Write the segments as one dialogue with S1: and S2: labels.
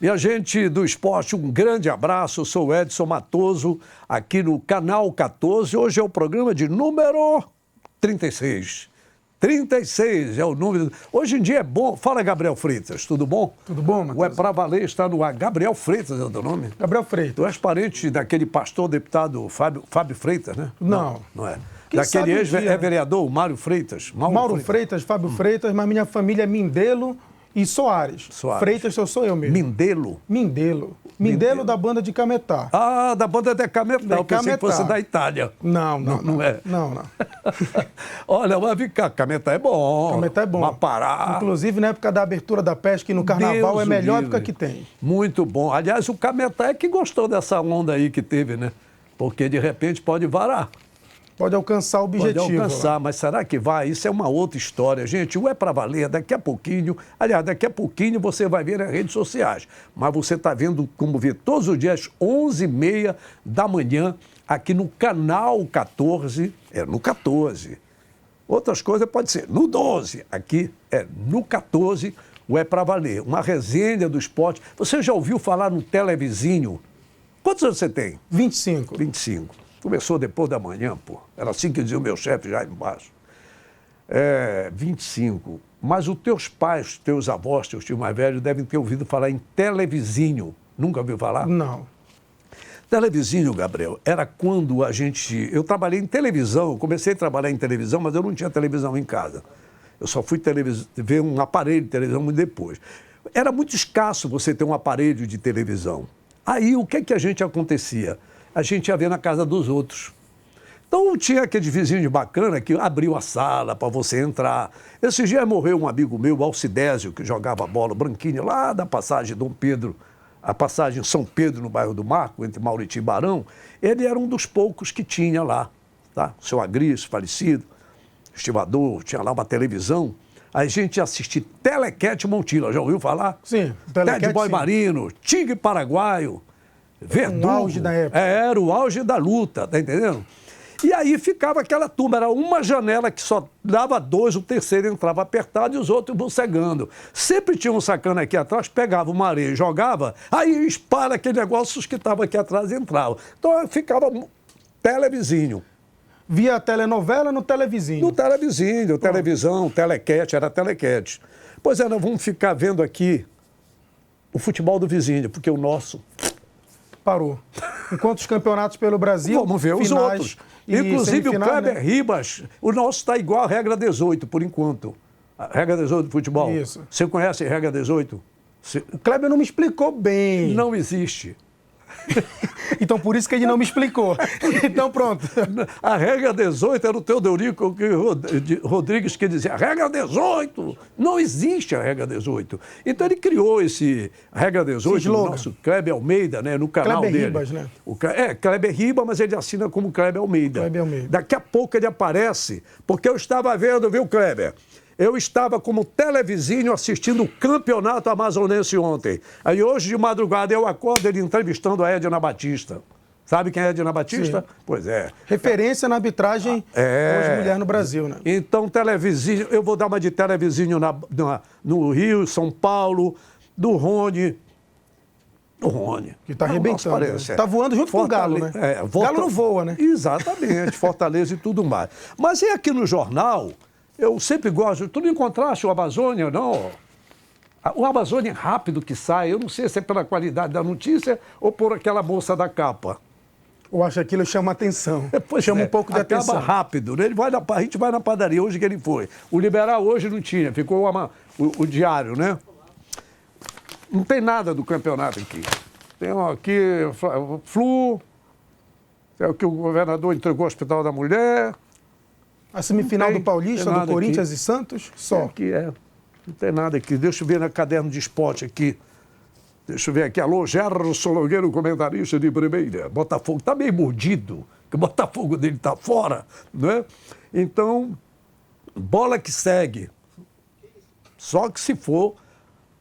S1: Minha gente do esporte, um grande abraço. Eu sou o Edson Matoso, aqui no Canal 14. Hoje é o programa de número 36. 36 é o número. Hoje em dia é bom. Fala, Gabriel Freitas, tudo bom?
S2: Tudo bom, Matheus?
S1: O É Pra Valer está no ar. Gabriel Freitas é o teu nome?
S2: Gabriel Freitas.
S1: Tu és parente daquele pastor deputado Fábio Freitas, né?
S2: Não.
S1: Não é.
S2: Quem
S1: Daquele
S2: sabe um dia, né?
S1: ex-vereador, Mário Freitas.
S2: Mauro Freitas, Fábio Freitas, mas minha família é Mindelo e Soares.
S1: Soares.
S2: Freitas sou eu mesmo.
S1: Mindelo.
S2: Mindelo da banda de Cametá.
S1: Ah, da banda de Cametá. Eu pensei que
S2: Cametá.
S1: fosse da Itália.
S2: Não
S1: é.
S2: Não.
S1: Olha, mas vem cá, Cametá é bom.
S2: Cametá é bom.
S1: Mapará.
S2: Inclusive, na época da abertura da pesca e no carnaval,
S1: Deus
S2: é a melhor
S1: livre.
S2: época que tem.
S1: Muito bom. Aliás, o Cametá é que gostou dessa onda aí que teve, né? Porque de repente pode varar.
S2: Pode alcançar o objetivo.
S1: Pode alcançar, mas será que vai? Isso é uma outra história. Gente, o É Pra Valer, daqui a pouquinho, aliás, daqui a pouquinho você vai ver nas redes sociais, mas você está vendo como ver todos os dias, 11h30 da manhã, aqui no Canal 14, no 14. Outras coisas pode ser no 12, aqui é no 14, o É Pra Valer, uma resenha do esporte. Você já ouviu falar no Televizinho? Quantos anos você tem?
S2: 25.
S1: 25. Começou depois da manhã, pô. Era assim que dizia o meu chefe já embaixo. 25. Mas os teus pais, teus avós, teus tios mais velhos devem ter ouvido falar em Televizinho. Nunca ouviu falar?
S2: Não.
S1: Televizinho, Gabriel, era quando a gente... Eu trabalhei em televisão, eu comecei a trabalhar em televisão, mas eu não tinha televisão em casa. Eu só fui ver um aparelho de televisão muito depois. Era muito escasso você ter um aparelho de televisão. Aí, o que a gente acontecia? A gente ia ver na casa dos outros. Então, tinha aquele vizinho bacana que abriu a sala para você entrar. Esse dia morreu um amigo meu, Alcidésio, que jogava bola, branquinho, lá da passagem Dom Pedro, a passagem São Pedro, no bairro do Marco, entre Mauriti e Barão. Ele era um dos poucos que tinha lá, tá? Seu Agris, falecido, estivador, tinha lá uma televisão. Aí a gente ia assistir Telequete Montila, já ouviu falar?
S2: Sim,
S1: Ted Boy Marino, Tigre Paraguaio, Verdugo.
S2: O auge da época.
S1: Era o auge da luta, tá entendendo? E aí ficava aquela turma, era uma janela que só dava dois, o terceiro entrava apertado e os outros bucegando. Sempre tinha um sacana aqui atrás, pegava uma areia e jogava, aí espalha aquele negócio, os que estavam aqui atrás entravam. Então ficava Televizinho.
S2: Via telenovela no Televizinho.
S1: No Televizinho, televisão, Telequete, era Telequete. Pois é, nós vamos ficar vendo aqui o futebol do vizinho, porque o nosso...
S2: Parou. Enquanto os campeonatos pelo Brasil...
S1: Vamos ver os outros. Inclusive o Kleber Ribas, o nosso está igual a regra 18, por enquanto. A regra 18 do futebol.
S2: Isso.
S1: Você conhece a regra 18?
S2: O Kleber não me explicou bem.
S1: Não existe.
S2: Então, por isso que ele não me explicou. Então, pronto.
S1: A regra 18 era o Teodorico Rodrigues que dizia, a regra 18, não existe a regra 18. Então, ele criou esse regra 18 do nosso Kleber Almeida, né, no canal
S2: Kleber
S1: dele.
S2: Ribas, né?
S1: Kleber Ribas, mas ele assina como Kleber Almeida.
S2: Kleber Almeida.
S1: Daqui a pouco ele aparece, porque eu estava vendo, viu, Kleber? Eu estava como televizinho assistindo o campeonato amazonense ontem. Aí hoje de madrugada eu acordo ele entrevistando a Edna Batista. Sabe quem é a Edna Batista?
S2: Sim.
S1: Pois é.
S2: Referência na arbitragem hoje mulher no Brasil, né?
S1: Então, televizinho, eu vou dar uma de televizinho no Rio, São Paulo, do Rony. O Rony.
S2: Que está arrebentando. Está voando junto com o Galo, né? Galo não voa, né?
S1: Exatamente, Fortaleza e tudo mais. Mas aqui no jornal... Eu sempre gosto. Tu não encontraste o Amazônia, não? O Amazônia é rápido que sai. Eu não sei se é pela qualidade da notícia ou por aquela moça da capa.
S2: Eu acho que aquilo chama atenção. Chama um pouco de atenção.
S1: Acaba rápido. Né? A gente vai na padaria hoje que ele foi. O Liberal hoje não tinha. Ficou o Diário, né? Não tem nada do campeonato aqui. Tem aqui Flu. É o que o governador entregou ao Hospital da Mulher.
S2: A semifinal do Paulista, do Corinthians e Santos, só.
S1: Não tem nada aqui. Deixa eu ver no caderno de esporte aqui. Deixa eu ver aqui. Alô, Gerson Nogueira, comentarista de primeira. Botafogo está meio mordido, que o Botafogo dele está fora, né? Então, bola que segue. Só que se for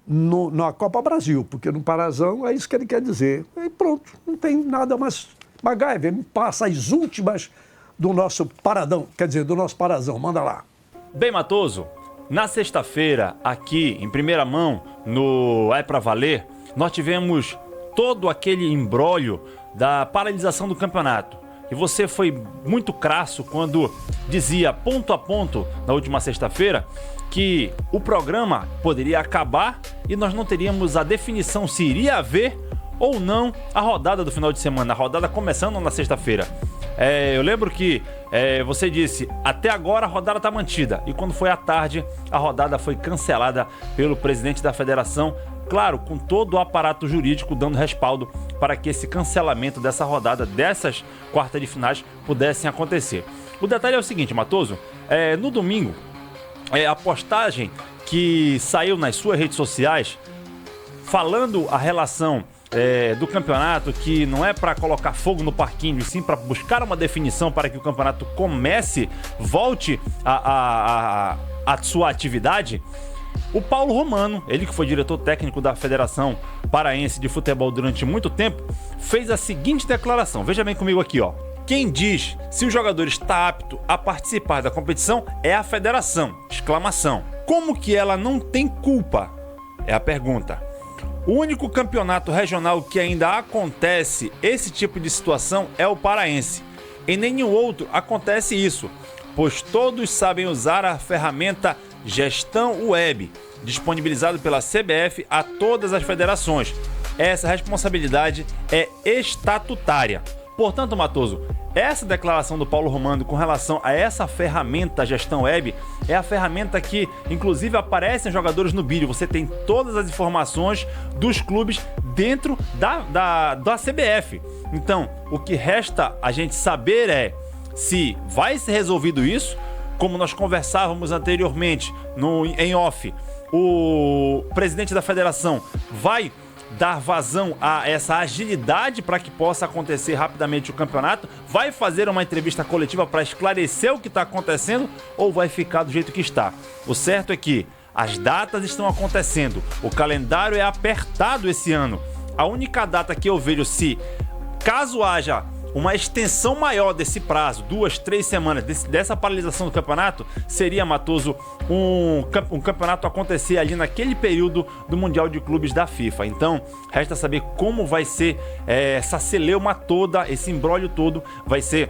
S1: na Copa Brasil, porque no Parazão é isso que ele quer dizer. E pronto, não tem nada mais. MacGyver, me passa as últimas do nosso Paradão, quer dizer, do nosso Parazão. Manda lá.
S3: Bem, Matoso, na sexta-feira, aqui, em primeira mão, no É Pra Valer, nós tivemos todo aquele imbróglio da paralisação do campeonato. E você foi muito crasso quando dizia ponto a ponto na última sexta-feira que o programa poderia acabar e nós não teríamos a definição se iria haver ou não a rodada do final de semana, a rodada começando na sexta-feira. Eu lembro que você disse, até agora a rodada está mantida. E quando foi à tarde, a rodada foi cancelada pelo presidente da federação, claro, com todo o aparato jurídico dando respaldo para que esse cancelamento dessa rodada, dessas quartas de finais, pudessem acontecer. O detalhe é o seguinte, Matoso, no domingo, a postagem que saiu nas suas redes sociais, falando a relação do campeonato, que não é para colocar fogo no parquinho, e sim para buscar uma definição para que o campeonato volte a sua atividade. O Paulo Romano, ele que foi diretor técnico da Federação Paraense de Futebol durante muito tempo, fez a seguinte declaração. Veja bem comigo aqui, ó. Quem diz se o jogador está apto a participar da competição é a federação. Exclamação. Como que ela não tem culpa? É a pergunta. O único campeonato regional que ainda acontece esse tipo de situação é o paraense. Em nenhum outro acontece isso, pois todos sabem usar a ferramenta Gestão Web, disponibilizado pela CBF a todas as federações. Essa responsabilidade é estatutária. Portanto, Matoso, essa declaração do Paulo Romano com relação a essa ferramenta Gestão Web é a ferramenta que, inclusive, aparecem jogadores no vídeo. Você tem todas as informações dos clubes dentro da CBF. Então, o que resta a gente saber é se vai ser resolvido isso, como nós conversávamos anteriormente em off. O presidente da federação vai dar vazão a essa agilidade para que possa acontecer rapidamente o campeonato, vai fazer uma entrevista coletiva para esclarecer o que está acontecendo ou vai ficar do jeito que está. O certo é que as datas estão acontecendo, o calendário é apertado esse ano. A única data que eu vejo, se caso haja uma extensão maior desse prazo, 2, 3 semanas dessa paralisação do campeonato, seria, Matoso, um campeonato acontecer ali naquele período do Mundial de Clubes da FIFA. Então, resta saber como vai ser essa celeuma toda, esse imbróglio todo vai ser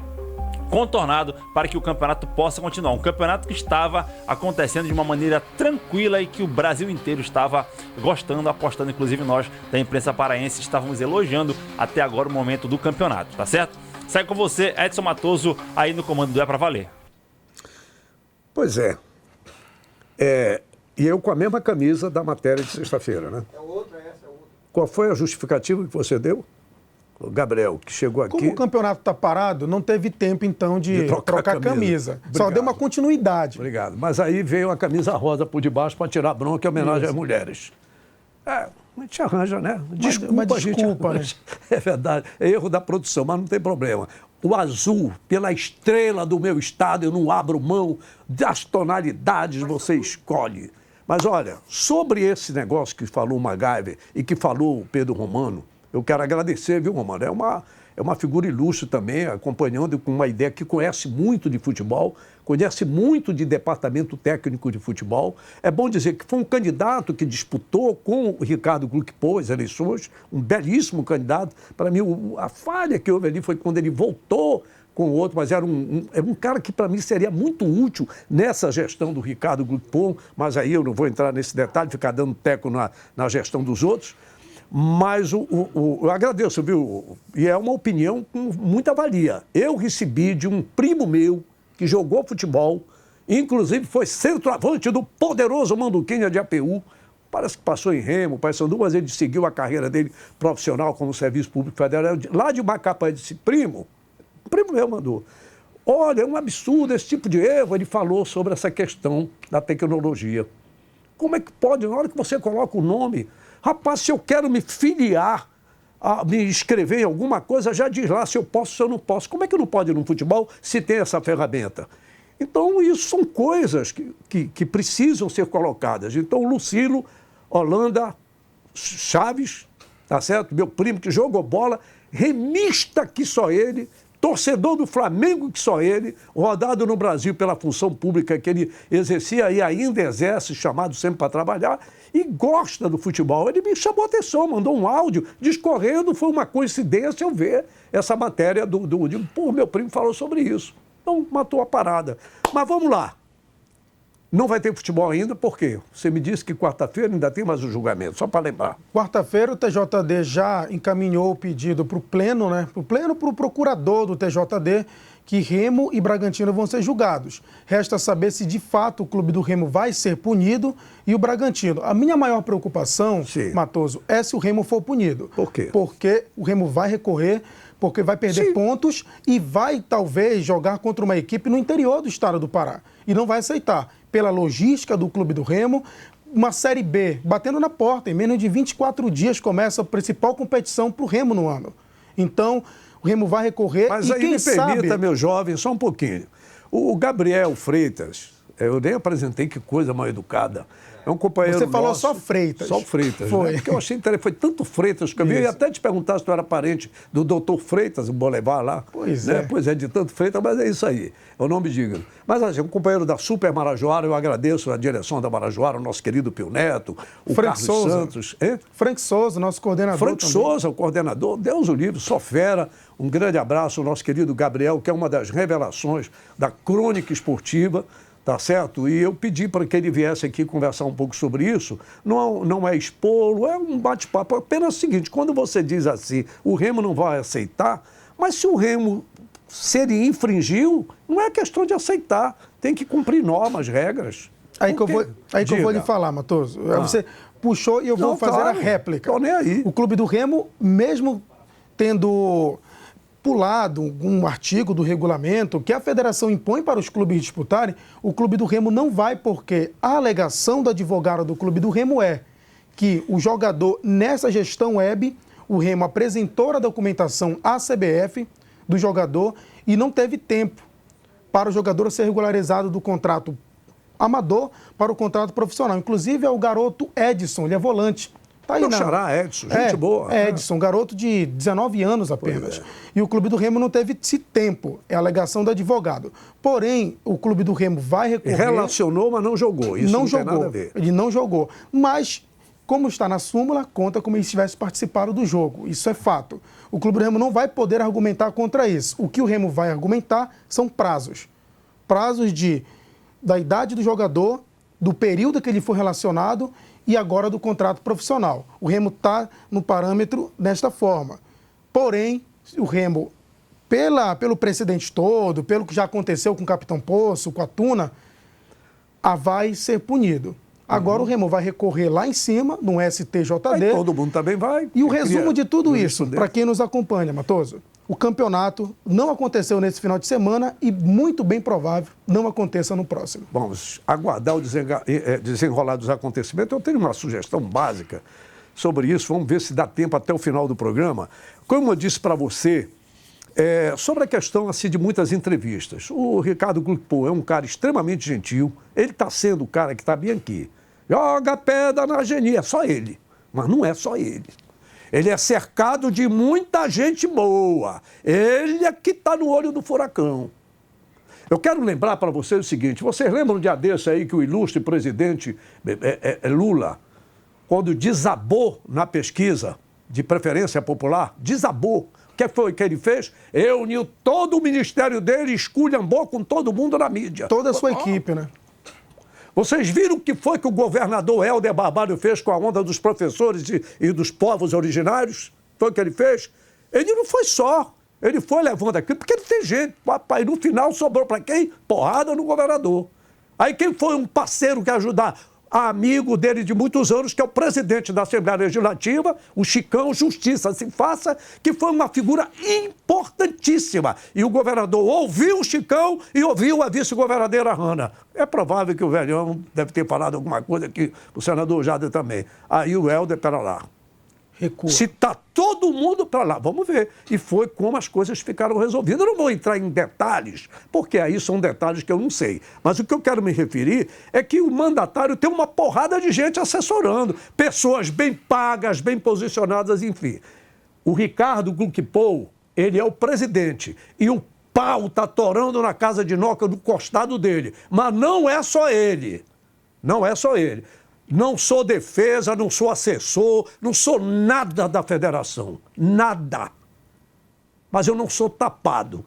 S3: contornado para que o campeonato possa continuar. Um campeonato que estava acontecendo de uma maneira tranquila e que o Brasil inteiro estava gostando, apostando, inclusive nós da imprensa paraense estávamos elogiando até agora o momento do campeonato, tá certo? Sai com você, Edson Matoso, aí no comando do É Pra Valer.
S1: Pois é. E eu com a mesma camisa da matéria de sexta-feira, né?
S2: É outra, essa é outra.
S1: Qual foi a justificativa que você deu? O Gabriel, que chegou aqui...
S2: Como o campeonato está parado, não teve tempo, então, de trocar camisa. Só deu uma continuidade.
S1: Obrigado. Mas aí veio a camisa rosa por debaixo para tirar bronca em homenagem às mulheres. A gente arranja, né? Desculpa,
S2: né?
S1: É verdade. É erro da produção, mas não tem problema. O azul, pela estrela do meu estado, eu não abro mão das tonalidades, você escolhe. Mas olha, sobre esse negócio que falou o MacGyver e que falou o Pedro Romano, eu quero agradecer, viu, Romano? É uma figura ilustre também, acompanhando com uma ideia que conhece muito de futebol, conhece muito de departamento técnico de futebol. É bom dizer que foi um candidato que disputou com o Ricardo Gluckpor as eleições, um belíssimo candidato. Para mim, a falha que houve ali foi quando ele voltou com o outro, mas era um cara que para mim seria muito útil nessa gestão do Ricardo Gluckpor, mas aí eu não vou entrar nesse detalhe, ficar dando teco na gestão dos outros. Mas eu agradeço, viu? E é uma opinião com muita valia. Eu recebi de um primo meu que jogou futebol, inclusive foi centroavante do poderoso Manduquinha de APU. Parece que passou em Remo, Paysandu, mas ele seguiu a carreira dele profissional como serviço público federal. Lá de Macapá, ele disse, primo meu mandou. Olha, é um absurdo esse tipo de erro. Ele falou sobre essa questão da tecnologia. Como é que pode, na hora que você coloca o nome... Rapaz, se eu quero me filiar, me inscrever em alguma coisa, já diz lá se eu posso ou se eu não posso. Como é que não pode ir no futebol se tem essa ferramenta? Então, isso são coisas que precisam ser colocadas. Então, Lucilo, Holanda, Chaves, tá certo? Meu primo que jogou bola, remista que só ele, torcedor do Flamengo que só ele, rodado no Brasil pela função pública que ele exercia e ainda exerce, chamado sempre para trabalhar, e gosta do futebol. Ele me chamou a atenção, mandou um áudio discorrendo, foi uma coincidência eu ver essa matéria pô, meu primo falou sobre isso. Então, matou a parada. Mas vamos lá. Não vai ter futebol ainda, por quê? Você me disse que quarta-feira ainda tem mais um julgamento, só para lembrar.
S2: Quarta-feira o TJD já encaminhou o pedido para o Pleno, né? Para o procurador do TJD, que Remo e Bragantino vão ser julgados. Resta saber se de fato o clube do Remo vai ser punido e o Bragantino. A minha maior preocupação, sim, Matoso, é se o Remo for punido.
S1: Por quê?
S2: Porque o Remo vai recorrer, porque vai perder, sim, pontos e vai talvez jogar contra uma equipe no interior do estado do Pará. E não vai aceitar. Pela logística do clube do Remo, uma Série B batendo na porta. Em menos de 24 dias começa a principal competição para o Remo no ano. Então, o Remo vai recorrer.
S1: Mas
S2: e
S1: aí
S2: quem
S1: me permita,
S2: sabe...
S1: meu jovem, só um pouquinho. O Gabriel Freitas, eu nem apresentei, que coisa mal educada. É um companheiro
S2: Você falou
S1: nosso,
S2: só Freitas.
S1: Só Freitas.
S2: Foi.
S1: Né? Porque eu achei interessante. Foi tanto Freitas que eu vi. Eu ia até te perguntar se tu era parente do doutor Freitas, o Bolevar lá.
S2: Pois
S1: né?
S2: é.
S1: Pois é, de tanto Freitas, mas é isso aí. É o nome digno. Mas assim, um companheiro da Super Marajoara, eu agradeço a direção da Marajoara, o nosso querido Pio Neto, o
S2: Frank
S1: Carlos
S2: Souza.
S1: Santos. Hein?
S2: Frank Souza, nosso coordenador.
S1: Frank
S2: também.
S1: Souza, o coordenador, Deus o livre, só fera. Um grande abraço ao nosso querido Gabriel, que é uma das revelações da crônica esportiva. Tá certo? E eu pedi para que ele viesse aqui conversar um pouco sobre isso. Não é expor, é um bate-papo. Apenas o seguinte, quando você diz assim, o Remo não vai aceitar, mas se o Remo, se ele infringiu, não é questão de aceitar. Tem que cumprir normas, regras.
S2: Aí que eu vou lhe falar, Matoso. Você puxou e eu vou fazer a réplica.
S1: Tô nem aí.
S2: O clube do Remo, mesmo tendo pulado um artigo do regulamento que a federação impõe para os clubes disputarem, o clube do Remo não vai, porque a alegação do advogado do clube do Remo é que o jogador, nessa gestão web, o Remo apresentou a documentação à CBF do jogador e não teve tempo para o jogador ser regularizado do contrato amador para o contrato profissional. Inclusive é o garoto Edson, ele é volante. Tá aí,
S1: xará, Edson, gente boa.
S2: Edson, garoto de 19 anos apenas. E o clube do Remo não teve esse tempo, é a alegação do advogado. Porém, o clube do Remo vai recorrer...
S1: Relacionou, mas não jogou. Isso não tem nada a ver.
S2: Ele não jogou. Mas, como está na súmula, conta como se tivesse participado do jogo. Isso é fato. O clube do Remo não vai poder argumentar contra isso. O que o Remo vai argumentar são prazos. Prazos da idade do jogador, do período que ele foi relacionado e agora do contrato profissional. O Remo está no parâmetro desta forma. Porém, o Remo, pelo precedente todo, pelo que já aconteceu com o Capitão Poço, com a Tuna, vai ser punido. Agora o Remo vai recorrer lá em cima, no STJD.
S1: Aí todo mundo também vai.
S2: E o resumo de tudo isso, para quem nos acompanha, Matoso, o campeonato não aconteceu nesse final de semana e muito bem provável não aconteça no próximo.
S1: Vamos aguardar o desenrolar dos acontecimentos. Eu tenho uma sugestão básica sobre isso. Vamos ver se dá tempo até o final do programa. Como eu disse para você, sobre a questão assim, de muitas entrevistas. O Ricardo Gluckpo é um cara extremamente gentil. Ele está sendo o cara que está bem aqui. Joga pedra na genia. É só ele. Mas não é só ele. Ele é cercado de muita gente boa. Ele é que está no olho do furacão. Eu quero lembrar para vocês o seguinte. Vocês lembram de desse aí que o ilustre presidente Lula, quando desabou na pesquisa de preferência popular, desabou. O que foi que ele fez? Reuniu todo o ministério dele e esculhambou com todo mundo na mídia.
S2: Toda a sua equipe, né?
S1: Vocês viram o que foi que o governador Helder Barbalho fez com a onda dos professores e dos povos originários? Foi o que ele fez? Ele não foi só. Ele foi levando aquilo, porque ele tem gente. Papai, no final sobrou para quem? Porrada no governador. Aí quem foi um parceiro que ajudar? Amigo dele de muitos anos, que é o presidente da Assembleia Legislativa, o Chicão Justiça Se Faça, que foi uma figura importantíssima. E o governador ouviu o Chicão e ouviu a vice-governadora Hanna. É provável que o velhão deve ter falado alguma coisa aqui, o senador Jader também. Aí o Helder, para lá.
S2: Recua.
S1: Se está todo mundo para lá, vamos ver. E foi como as coisas ficaram resolvidas. Eu não vou entrar em detalhes, porque aí são detalhes que eu não sei. Mas o que eu quero me referir é que o mandatário tem uma porrada de gente assessorando. Pessoas bem pagas, bem posicionadas, enfim. O Ricardo Gluckpo, ele é o presidente. E o pau está torando na casa de Noca do costado dele. Mas não é só ele. Não é só ele. Não sou defesa, não sou assessor, não sou nada da federação. Nada. Mas eu não sou tapado.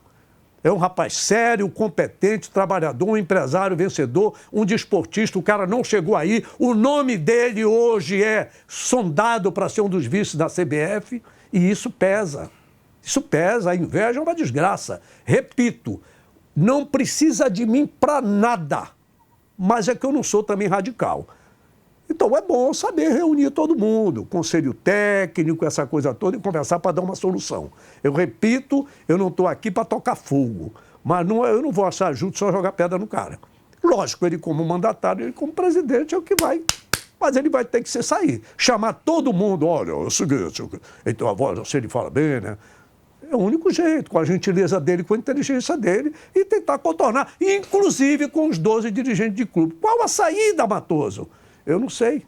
S1: É um rapaz sério, competente, trabalhador, um empresário vencedor, um desportista. O cara não chegou aí. O nome dele hoje é sondado para ser um dos vices da CBF. E isso pesa. Isso pesa. A inveja é uma desgraça. Repito, não precisa de mim para nada. Mas é que eu não sou também radical. Então é bom saber reunir todo mundo, conselho técnico, essa coisa toda, e conversar para dar uma solução. Eu repito, eu não estou aqui para tocar fogo, mas eu não vou achar justo só jogar pedra no cara. Lógico, ele como mandatário, ele como presidente é o que vai, mas ele vai ter que sair. Chamar todo mundo, olha, é o seguinte, então a voz, se ele fala bem, né? É o único jeito, com a gentileza dele, com a inteligência dele, e tentar contornar, inclusive com os 12 dirigentes de clube. Qual a saída, Matoso? Eu não sei.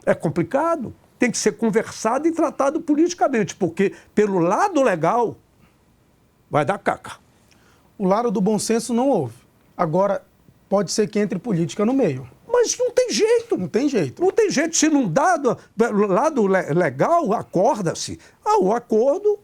S1: É complicado. Tem que ser conversado e tratado politicamente, porque pelo lado legal vai dar caca.
S2: O lado do bom senso não houve. Agora, pode ser que entre política no meio.
S1: Mas não tem jeito.
S2: Não tem jeito.
S1: Não tem jeito. Se não dá do lado legal, acorda-se. O acordo...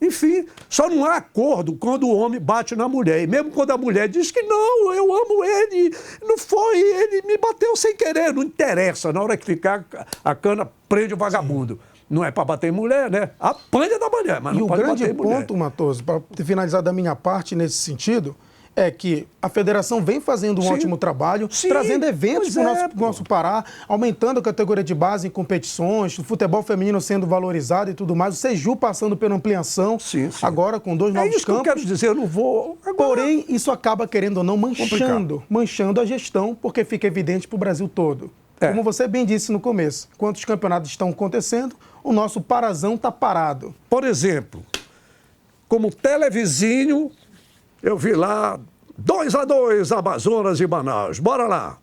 S1: Enfim, só não há acordo quando o homem bate na mulher. E mesmo quando a mulher diz que não, eu amo ele, não foi, ele me bateu sem querer. Não interessa, na hora que ficar a cana, prende o vagabundo. Sim. Não é para bater em mulher, né? Apanha da mulher, mas não pode bater em mulher. E o grande
S2: ponto, Matoso, para finalizar da minha parte nesse sentido, é que a federação vem fazendo um ótimo trabalho, trazendo eventos para o nosso Pará, aumentando a categoria de base em competições, o futebol feminino sendo valorizado e tudo mais, o Seju passando pela ampliação, agora com 2 novos campos. É isso que eu
S1: quero dizer, eu não vou... Agora...
S2: Porém, isso acaba, querendo ou não, manchando a gestão, porque fica evidente para o Brasil todo. Como você bem disse no começo, enquanto os campeonatos estão acontecendo, o nosso Parazão está parado.
S1: Por exemplo, como televizinho... Eu vi lá 2-2 Amazonas e Manaus. Bora lá.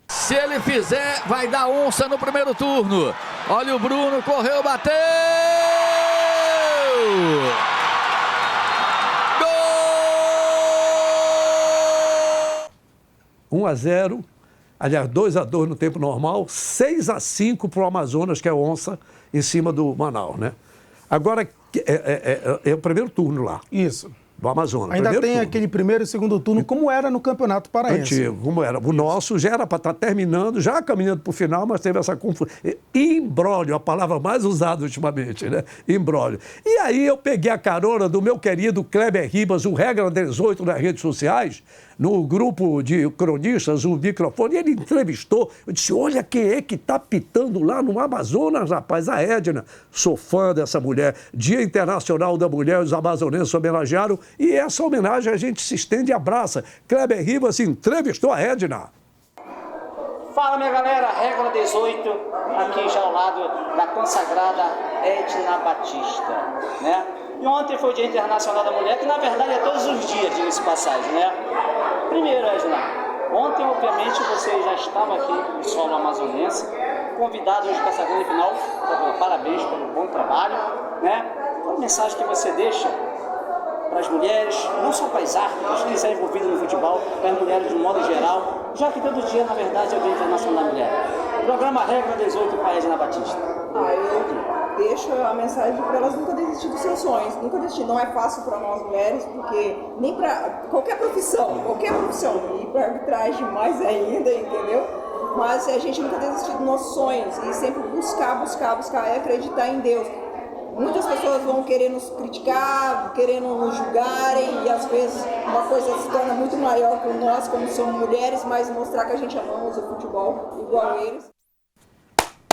S4: Se ele fizer, vai dar onça no primeiro turno. Olha o Bruno, correu, bateu!
S1: Gol! 1-0, aliás, 2-2 no tempo normal, 6-5 para o Amazonas, que é onça, em cima do Manaus, né? Agora, é o primeiro turno lá.
S2: Isso.
S1: Do Amazonas.
S2: Ainda tem aquele primeiro e segundo turno, como era no Campeonato Paraense.
S1: Antigo, como era. O nosso já era para estar terminando, já caminhando para o final, mas teve essa confusão. Imbróglio, a palavra mais usada ultimamente, né? Imbróglio. E aí eu peguei a carona do meu querido Kleber Ribas, o Regra 18 nas redes sociais, no grupo de cronistas, o microfone, e ele entrevistou. Eu disse, olha quem é que está pitando lá no Amazonas, rapaz, a Edna. Sou fã dessa mulher. Dia Internacional da Mulher, os amazonenses homenagearam, e essa homenagem a gente se estende e abraça. Kleber Ribas entrevistou a Edna.
S5: Fala, minha galera, Regra 18, aqui já ao lado da consagrada Edna Batista, né? E ontem foi o Dia Internacional da Mulher, que na verdade é todos os dias, diga-se passagem, né? Primeiro, Edna, ontem, obviamente, você já estava aqui no solo amazonense, convidado hoje para essa grande final, parabéns pelo bom trabalho, né? Qual a mensagem que você deixa para as mulheres, não só para as árbitras que estão envolvidas no futebol, para as mulheres de um modo geral, já que todo dia, na verdade, é o Dia Internacional da Mulher. Programa Regra 18 para a Edna Batista.
S6: Eu deixo a mensagem para elas nunca desistir dos seus sonhos, nunca desistir. Não é fácil para nós mulheres, porque nem para qualquer profissão, e para arbitragem mais ainda, entendeu? Mas a gente nunca desistir dos nossos sonhos e sempre buscar e acreditar em Deus. Muitas pessoas vão querer nos criticar, querendo nos julgarem, e às vezes uma coisa se torna muito maior que nós, como somos mulheres, mas mostrar que a gente amamos o futebol igual a eles.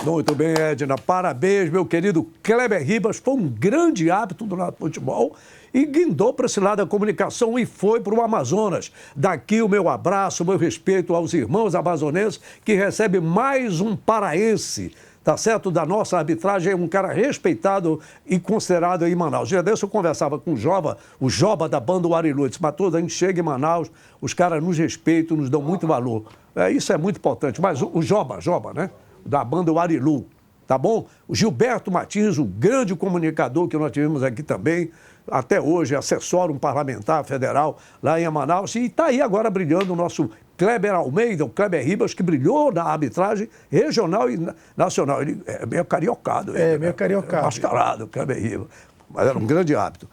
S1: Muito bem, Edna. Parabéns, meu querido Kleber Ribas. Foi um grande hábito do lado do futebol e guindou para esse lado da comunicação e foi para o Amazonas. Daqui o meu abraço, o meu respeito aos irmãos amazonenses que recebem mais um paraense, tá certo? Da nossa arbitragem, é um cara respeitado e considerado em Manaus. Já desse eu conversava com o Joba da banda Warilu. Disse, Matoso, a gente chega em Manaus, os caras nos respeitam, nos dão muito valor. Isso é muito importante. Mas o Joba, né? Da banda Warilu, tá bom? O Gilberto Martins, o grande comunicador que nós tivemos aqui também, até hoje assessora um parlamentar federal lá em Manaus, e está aí agora brilhando o nosso Kleber Almeida, o Kleber Ribas, que brilhou na arbitragem regional e nacional. Ele é meio cariocado.
S2: Meio cariocado.
S1: Mascarado, o Kleber Ribas. Mas era um grande árbitro.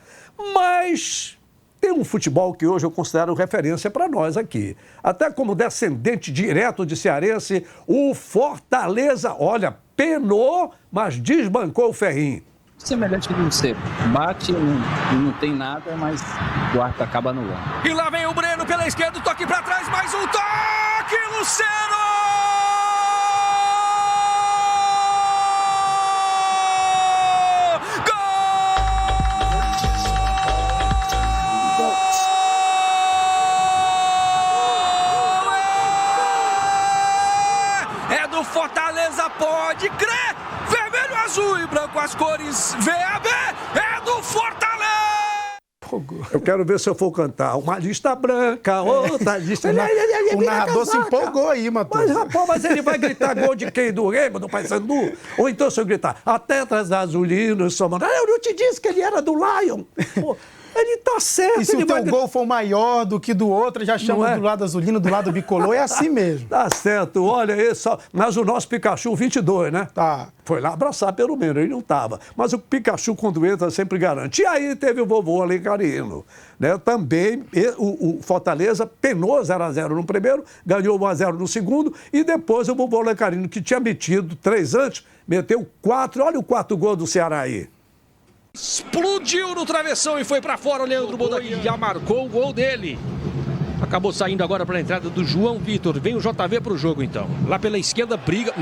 S1: Mas tem um futebol que hoje eu considero referência para nós aqui. Até como descendente direto de cearense, o Fortaleza, olha, penou, mas desbancou o Ferrinho.
S7: Semelhante que você bate, não tem nada, mas o árbitro acaba anulando.
S8: E lá vem o Breno pela esquerda, toque para trás, mais um toque, Luciano! É do Fortaleza, pode crer! Vermelho, azul e branco, as cores VAB, é do Fortaleza!
S1: Eu quero ver se eu for cantar uma lista branca, outra lista...
S2: O narrador se empolgou aí, Matheus.
S1: Mas, rapaz, mas ele vai gritar gol de quem? Do Remo, do Paysandu? Ou então se eu gritar, até atrás da Azulino, eu não te disse que ele era do Lion. Pô, ele tá certo.
S2: E se o teu gol for maior do que do outro, já chama do lado azulino, do lado bicolor, é assim mesmo.
S1: Tá certo, olha esse, mas o nosso Pikachu 22, né?
S2: Tá.
S1: Foi lá abraçar pelo menos, ele não tava. Mas o Pikachu, quando entra, sempre garante. E aí teve o vovô Alencarino, né? Também o Fortaleza penou 0-0 no primeiro, ganhou 1-0 no segundo, e depois o vovô Alencarino, que tinha metido 3 antes, meteu 4. Olha o 4 gol do Ceará aí.
S8: Explodiu no travessão e foi pra fora o Leandro Boldaqui. Já marcou o gol dele. Acabou saindo agora para a entrada do João Vitor. Vem o JV pro jogo então. Lá pela esquerda briga.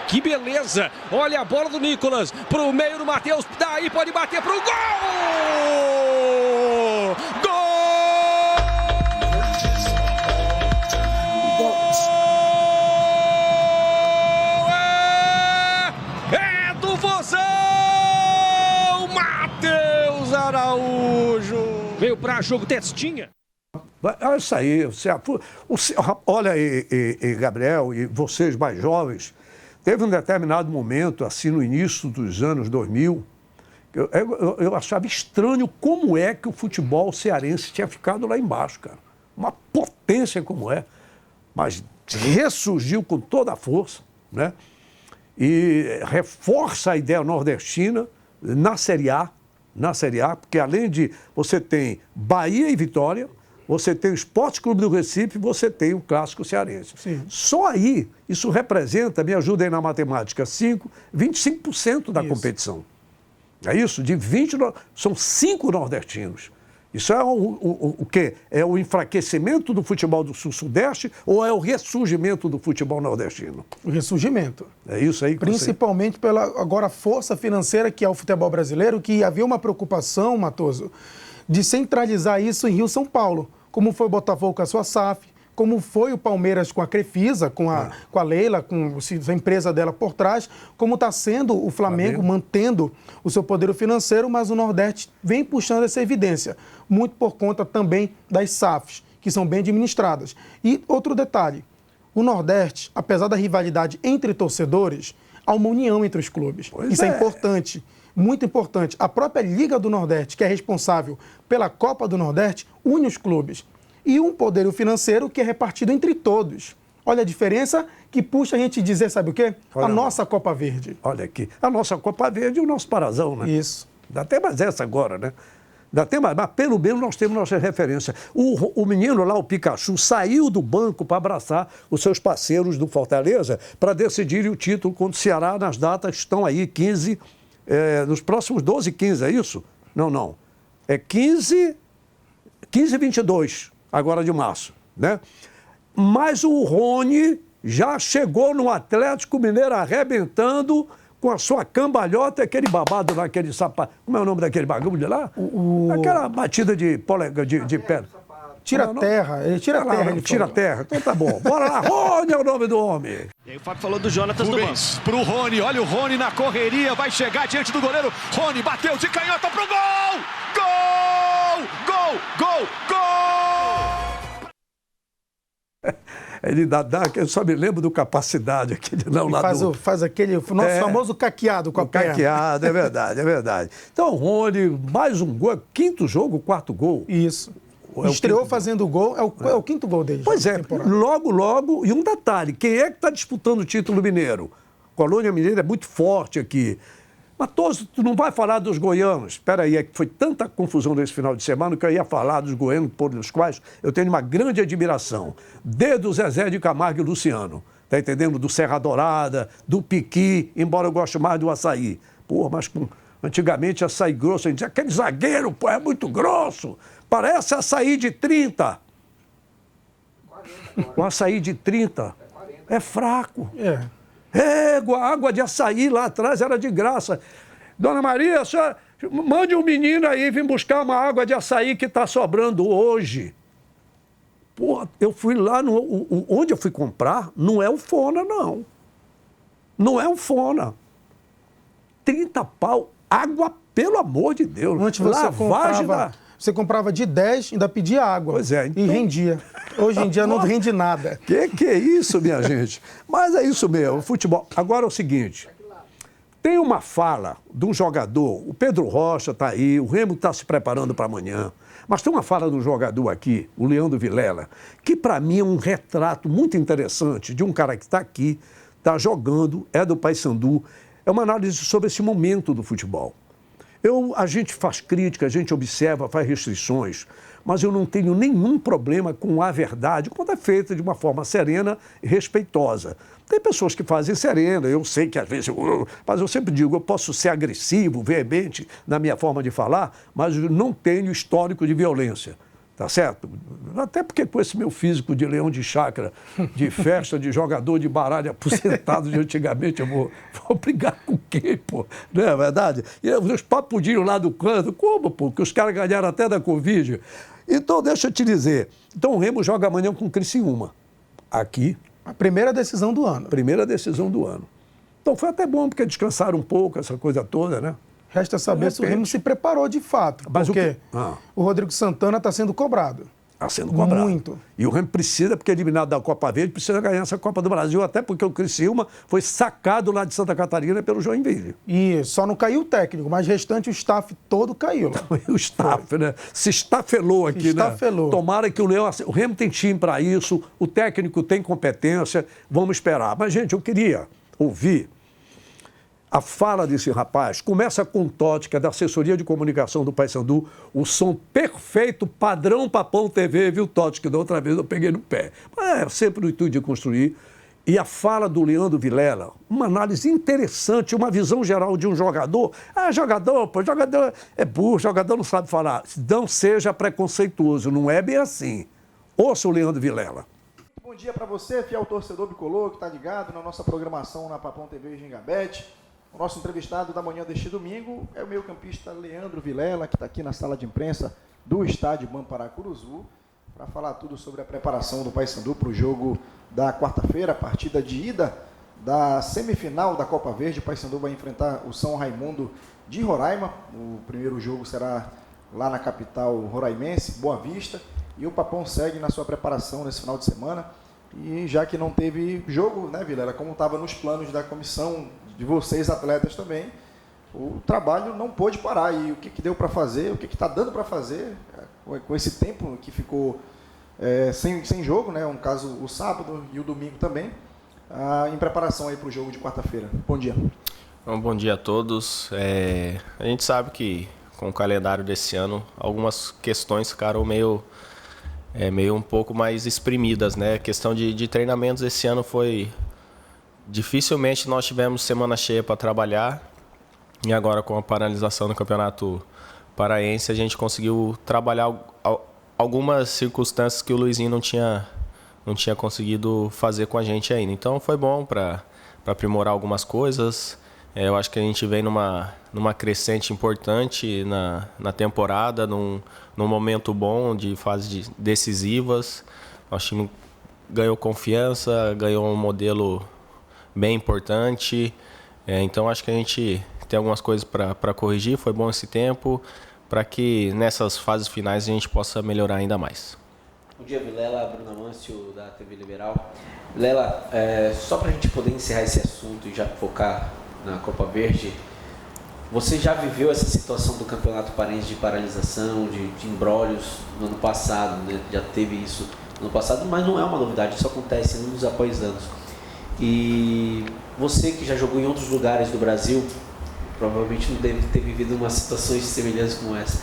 S8: Que beleza! Olha a bola do Nicolas pro meio do Matheus. Daí pode bater pro gol! Gol! É do Vozão! Matheus Araújo! Veio pra jogo testinha.
S1: Olha isso aí, olha aí, Gabriel, e vocês mais jovens, teve um determinado momento, assim, no início dos anos 2000, eu achava estranho como é que o futebol cearense tinha ficado lá embaixo, cara. Uma potência como é, mas ressurgiu com toda a força, né? E reforça a ideia nordestina na Série A, porque além de você tem Bahia e Vitória, você tem o Esporte Clube do Recife, você tem o Clássico Cearense.
S2: Sim.
S1: Só aí, isso representa, me ajuda aí na matemática, 25% da competição. É isso? De 20, são 5 nordestinos. Isso é o quê? É o enfraquecimento do futebol do Sul-Sudeste ou é o ressurgimento do futebol nordestino?
S2: O ressurgimento.
S1: É isso aí que
S2: principalmente pela agora força financeira que é o futebol brasileiro, que havia uma preocupação, Matoso, de centralizar isso em Rio São Paulo, como foi o Botafogo com a sua SAF, como foi o Palmeiras com a Crefisa, com a Leila, com a empresa dela por trás, como está sendo o Flamengo mantendo o seu poder financeiro, mas o Nordeste vem puxando essa evidência, muito por conta também das SAFs, que são bem administradas. E outro detalhe, o Nordeste, apesar da rivalidade entre torcedores, há uma união entre os clubes. Isso é importante. Muito importante. A própria Liga do Nordeste, que é responsável pela Copa do Nordeste, une os clubes. E um poder financeiro que é repartido entre todos. Olha a diferença que puxa a gente dizer, sabe o quê? A nossa Copa Verde.
S1: Olha aqui. A nossa Copa Verde e o nosso Parazão, né?
S2: Isso.
S1: Dá até mais essa agora, né? Dá até mais, mas pelo menos nós temos nossa referência. O menino lá, o Pikachu, saiu do banco para abraçar os seus parceiros do Fortaleza para decidirem o título contra o Ceará nas datas que estão aí, 15... nos próximos 12 e 15, é isso? Não. É 15 e 22, agora de março, né? Mas o Rony já chegou no Atlético Mineiro arrebentando com a sua cambalhota, aquele babado naquele sapato. Como é o nome daquele bagulho lá? Aquela batida de pedra.
S2: Tira terra, ele tira terra. Ele
S1: tira terra, então tá bom. Bora lá, Rony é o nome do homem.
S8: E aí o Fábio falou do Jonatas do banco. Pro Rony, olha o Rony na correria, vai chegar diante do goleiro. Rony bateu de canhota pro gol! Gol!
S1: Ele eu só me lembro do Capacidade, aquele não lá
S2: faz aquele nosso famoso caqueado com a perna.
S1: Caqueado, é verdade. Então, Rony, mais um gol, 5º jogo, 4º gol.
S2: Isso.
S1: pô.
S2: Estreou fazendo gol, é o quinto gol dele.
S1: Pois é, logo, e um detalhe, quem é que está disputando o título mineiro? Colônia Mineira é muito forte aqui. Matoso, tu não vai falar dos goianos? Espera aí, é que foi tanta confusão nesse final de semana que eu ia falar dos goianos, por os quais eu tenho uma grande admiração. Desde o Zezé de Camargo e Luciano, tá entendendo? Do Serra Dourada, do Piqui, embora eu goste mais do Açaí. Pô, mas antigamente Açaí grosso, a gente dizia, aquele zagueiro, pô, é muito grosso, parece Açaí de 30. O Açaí de 30 é fraco. Água de açaí lá atrás era de graça. Dona Maria, senhora, mande um menino aí vir buscar uma água de açaí que está sobrando hoje. Pô, eu fui lá, onde eu fui comprar, não é o Fona, não. Não é o Fona. 30 pau, água, pelo amor de Deus.
S2: Antes você comprava de 10, ainda pedia água.
S1: Pois é. Então...
S2: E rendia. Hoje em dia não rende nada.
S1: Que é isso, minha gente? Mas é isso mesmo, o futebol. Agora é o seguinte, tem uma fala de um jogador, o Pedro Rocha está aí, o Remo está se preparando para amanhã, mas tem uma fala de um jogador aqui, o Leandro Vilela, que para mim é um retrato muito interessante de um cara que está aqui, está jogando, é do Paysandu, é uma análise sobre esse momento do futebol. A gente faz crítica, a gente observa, faz restrições, mas eu não tenho nenhum problema com a verdade quando é feita de uma forma serena e respeitosa. Tem pessoas que fazem serena, eu sei que às vezes, mas eu sempre digo, eu posso ser agressivo, veemente na minha forma de falar, mas eu não tenho histórico de violência. Tá certo? Até porque com esse meu físico de leão de chácara, de festa, de jogador de baralho aposentado de antigamente, eu vou brigar com quem, pô? Não é verdade? E os papudinhos lá do canto, como, pô? Que os caras ganharam até da Covid. Então, deixa eu te dizer. Então, o Remo joga amanhã com o Criciúma. Aqui.
S2: A primeira decisão do ano.
S1: Primeira decisão do ano. Então, foi até bom, porque descansaram um pouco, essa coisa toda, né?
S2: Resta saber se o Remo se preparou de fato. Mas porque o Rodrigo Santana está sendo cobrado.
S1: Está sendo cobrado.
S2: Muito.
S1: E o Remo precisa, porque é eliminado da Copa Verde, precisa ganhar essa Copa do Brasil, até porque o Criciúma foi sacado lá de Santa Catarina pelo Joinville.
S2: E só não caiu o técnico, mas o restante, o staff todo caiu.
S1: O staff, né? Se estafelou aqui, né? Tomara que o Remo tem time para isso, o técnico tem competência, vamos esperar. Mas, gente, eu queria ouvir a fala desse rapaz. Começa com o Totti, que é da assessoria de comunicação do Paysandu, o som perfeito, padrão Papão TV, viu, Totti, que da outra vez eu peguei no pé. Mas é sempre o intuito de construir. E a fala do Leandro Vilela, uma análise interessante, uma visão geral de um jogador. Jogador é burro, jogador não sabe falar. Não seja preconceituoso, não é bem assim. Ouça o Leandro Vilela.
S9: Bom dia para você, fiel torcedor bicolor, que está ligado na nossa programação na Papão TV Gingabete. O nosso entrevistado da manhã deste domingo é o meio-campista Leandro Vilela, que está aqui na sala de imprensa do estádio Bamparacuruzu, para falar tudo sobre a preparação do Paysandu para o jogo da quarta-feira, a partida de ida da semifinal da Copa Verde. O Paysandu vai enfrentar o São Raimundo de Roraima. O primeiro jogo será lá na capital roraimense, Boa Vista, e o Papão segue na sua preparação nesse final de semana. E já que não teve jogo, né, Vilela, como estava nos planos da comissão, de vocês atletas também, o trabalho não pôde parar. E o que deu para fazer, o que está dando para fazer com esse tempo que ficou sem jogo, né? Um caso o sábado e o domingo também, em preparação aí para o jogo de quarta-feira. Bom dia.
S10: Bom dia a todos. A gente sabe que com o calendário desse ano, algumas questões ficaram meio um pouco mais exprimidas, né? A questão de treinamentos esse ano foi... Dificilmente nós tivemos semana cheia para trabalhar, e agora com a paralisação do Campeonato Paraense a gente conseguiu trabalhar algumas circunstâncias que o Luizinho não tinha conseguido fazer com a gente ainda. Então foi bom para aprimorar algumas coisas. Eu acho que a gente vem numa crescente importante na temporada, num momento bom de fases decisivas. Nosso time ganhou confiança, ganhou um modelo bem importante, então acho que a gente tem algumas coisas para corrigir. Foi bom esse tempo para que nessas fases finais a gente possa melhorar ainda mais.
S11: Bom dia, Vilela, Bruno Amâncio da TV Liberal. Vilela, só para a gente poder encerrar esse assunto e já focar na Copa Verde, Você já viveu essa situação do Campeonato Paraense de paralisação, de imbrólios no ano passado, né? Já teve isso no ano passado, mas não é uma novidade, isso acontece anos após anos. E você que já jogou em outros lugares do Brasil, provavelmente não deve ter vivido umas situações semelhantes como essa.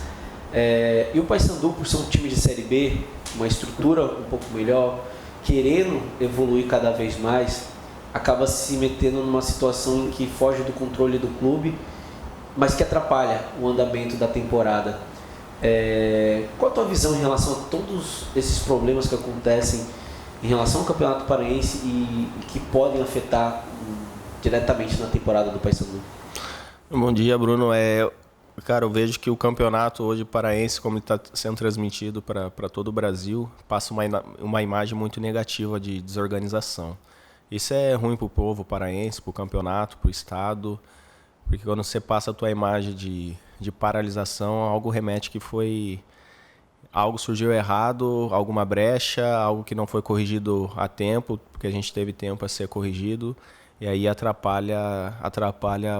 S11: E o Paysandu, por ser um time de Série B, uma estrutura um pouco melhor, querendo evoluir cada vez mais, acaba se metendo numa situação em que foge do controle do clube, mas que atrapalha o andamento da temporada. Qual a tua visão em relação a todos esses problemas que acontecem em relação ao Campeonato Paraense e que podem afetar diretamente na temporada do Paysandu?
S10: Bom dia, Bruno. Cara, eu vejo que o campeonato hoje paraense, como está sendo transmitido para todo o Brasil, passa uma imagem muito negativa de desorganização. Isso é ruim para o povo paraense, para o campeonato, para o estado, porque quando você passa a tua imagem de paralisação, algo remete que algo surgiu errado, alguma brecha, algo que não foi corrigido a tempo, porque a gente teve tempo a ser corrigido. E aí atrapalha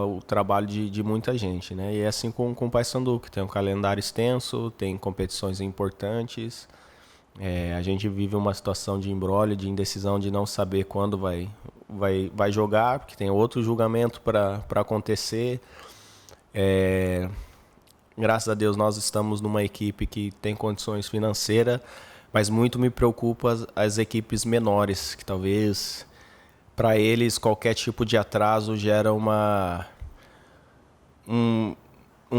S10: o trabalho de muita gente, né? E é assim com o Paysandu, que tem um calendário extenso, tem competições importantes. A gente vive uma situação de imbróglio, de indecisão, de não saber quando vai jogar, porque tem outro julgamento para acontecer. Graças a Deus nós estamos numa equipe que tem condições financeiras, mas muito me preocupa as equipes menores, que talvez... Para eles, qualquer tipo de atraso gera um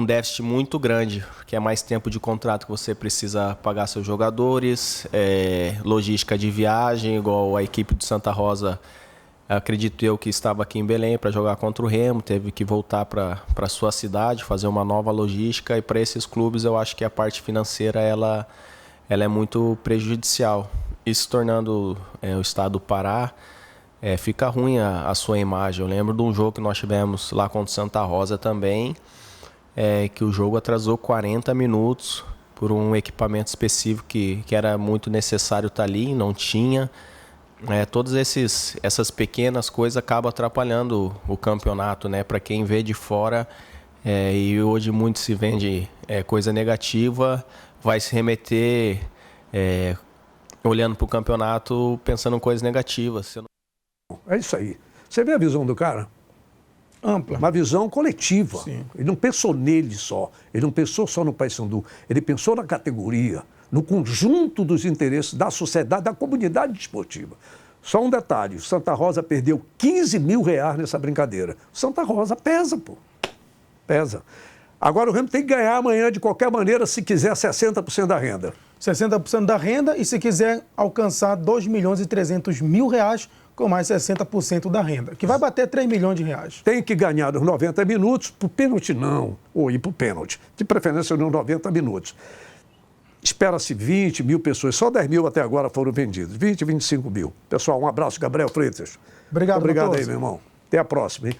S10: déficit muito grande, que é mais tempo de contrato que você precisa pagar seus jogadores, logística de viagem, igual a equipe do Santa Rosa, acredito eu que estava aqui em Belém para jogar contra o Remo, teve que voltar para a sua cidade, fazer uma nova logística, e para esses clubes eu acho que a parte financeira ela é muito prejudicial. Isso tornando o estado do Pará, fica ruim a sua imagem. Eu lembro de um jogo que nós tivemos lá contra o Santa Rosa também, que o jogo atrasou 40 minutos por um equipamento específico que era muito necessário estar ali, não tinha. Todas essas pequenas coisas acabam atrapalhando o campeonato, né? Para quem vê de fora, e hoje muito se vende coisa negativa, vai se remeter olhando para o campeonato pensando em coisas negativas.
S1: É isso aí. Você vê a visão do cara?
S2: Ampla.
S1: Uma visão coletiva.
S2: Sim.
S1: Ele não pensou nele só. Ele não pensou só no Paysandu. Ele pensou na categoria, no conjunto dos interesses da sociedade, da comunidade desportiva. Só um detalhe. Santa Rosa perdeu 15 mil reais nessa brincadeira. Santa Rosa pesa, pô. Pesa. Agora o Remo tem que ganhar amanhã de qualquer maneira, se quiser 60% da renda.
S2: 60% da renda, e se quiser alcançar 2.300.000 reais com mais 60% da renda, que vai bater 3 milhões de reais.
S1: Tem que ganhar nos 90 minutos, por pênalti não, ou ir por pênalti, de preferência nos 90 minutos. Espera-se 20 mil pessoas, só 10 mil até agora foram vendidos, 20, 25 mil. Pessoal, um abraço, Gabriel Freitas.
S2: Obrigado,
S1: obrigado
S2: doutor.
S1: aí, meu irmão. Até a próxima, hein?